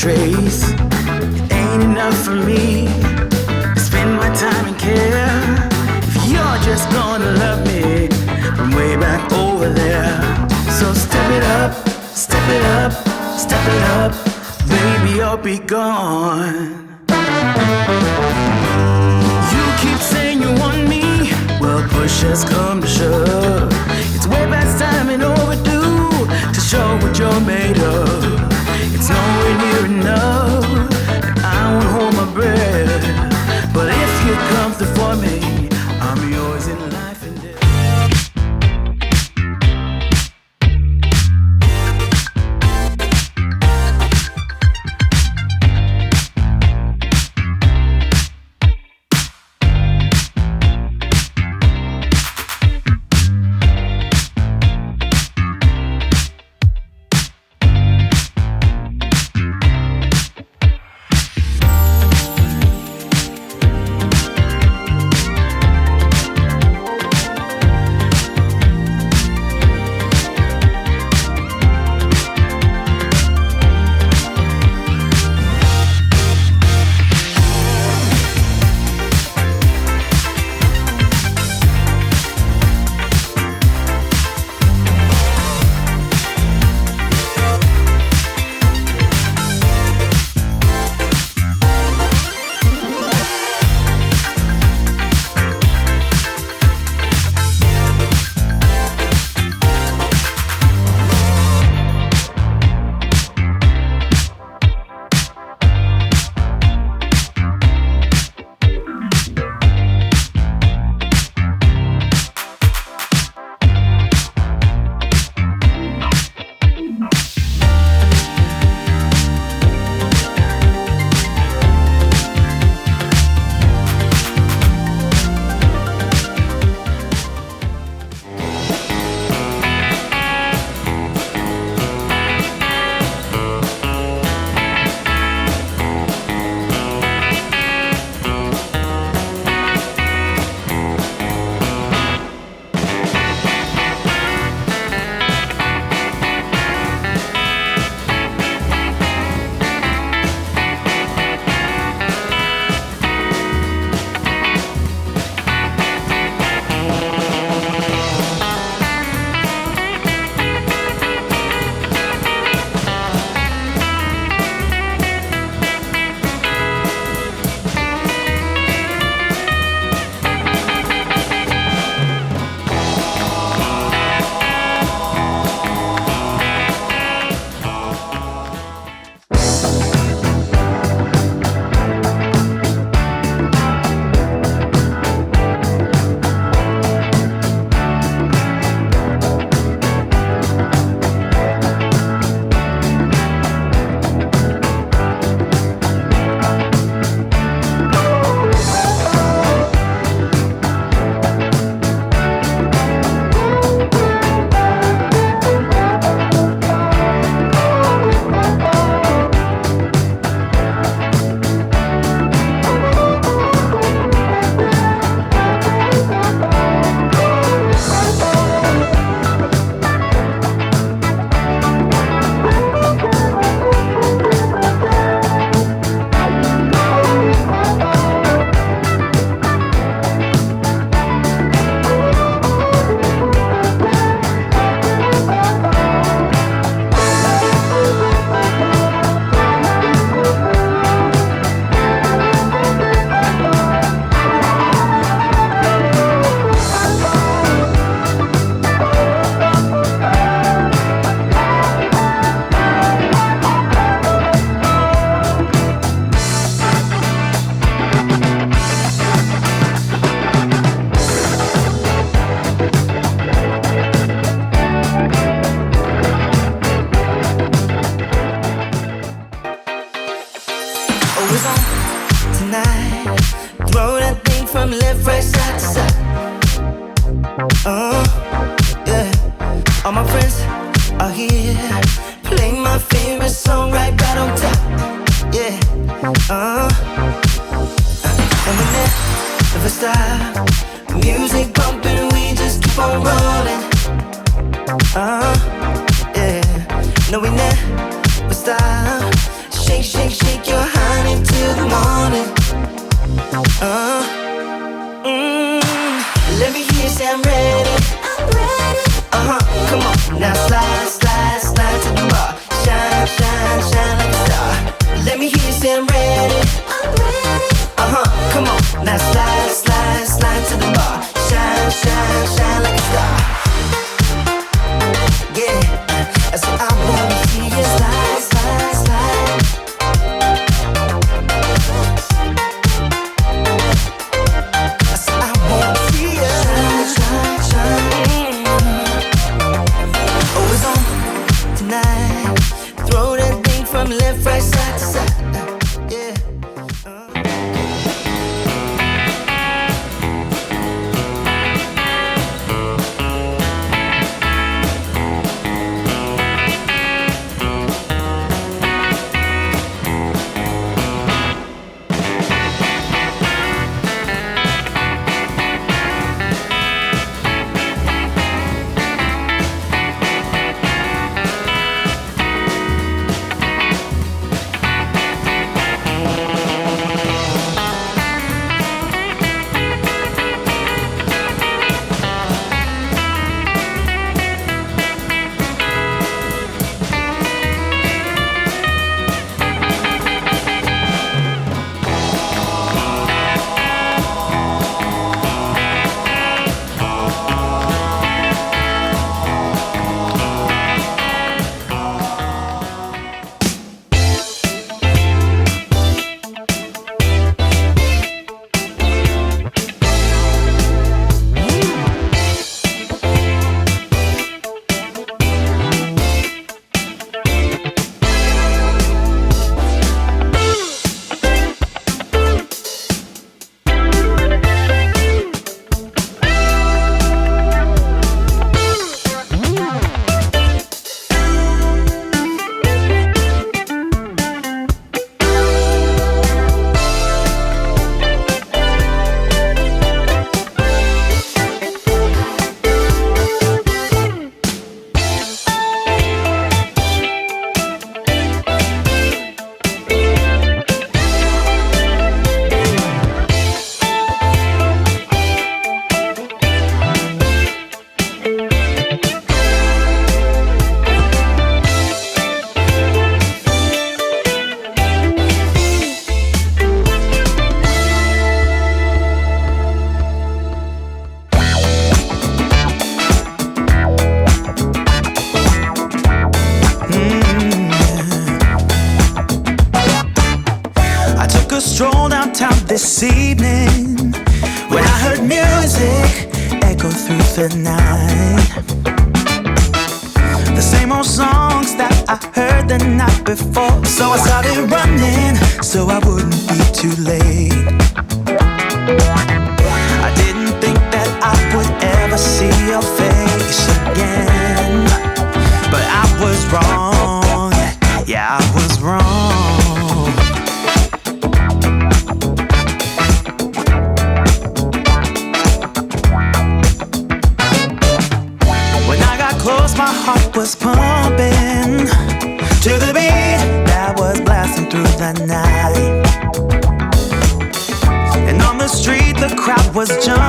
trace. It ain't enough for me to spend my time and care. If you're just gonna love me from way back over there, so step it up, step it up, step it up, baby, I'll be gone. You keep saying you want me, well, push has come to shove. It's way past time and overdue to show what you're made of. It's nowhere near enough, and I won't hold my breath. But if you come through for me, I'm yours in life and death. play my favorite song right on top. Yeah, and we never stop. Music pumping, we just keep on rolling. Yeah, no, we never stop. Shake, shake, shake your honey till the morning. Let me hear you say I'm ready. I'm ready. Come on, now slide, slide, slide to the bar. Shine, shine, shine like a star. Let me hear you say I'm ready. I'm ready. Come on, now slide, slide, slide to the bar. Shine, shine, shine like a star. Yeah, I said I wanna see you slide, slide, slide. I said I wanna see you shine, shine, shine. Oh, it's on tonight. Throw that thing from left, right, side to side. Yeah. This evening, when I heard music echo through the night, the same old songs that I heard the night before. So I started running, so I wouldn't be too late. I didn't think that I would ever see your face again, but I was wrong. Yeah, I was wrong. My heart was pumping to the beat that was blasting through the night. And on the street the crowd was jumping.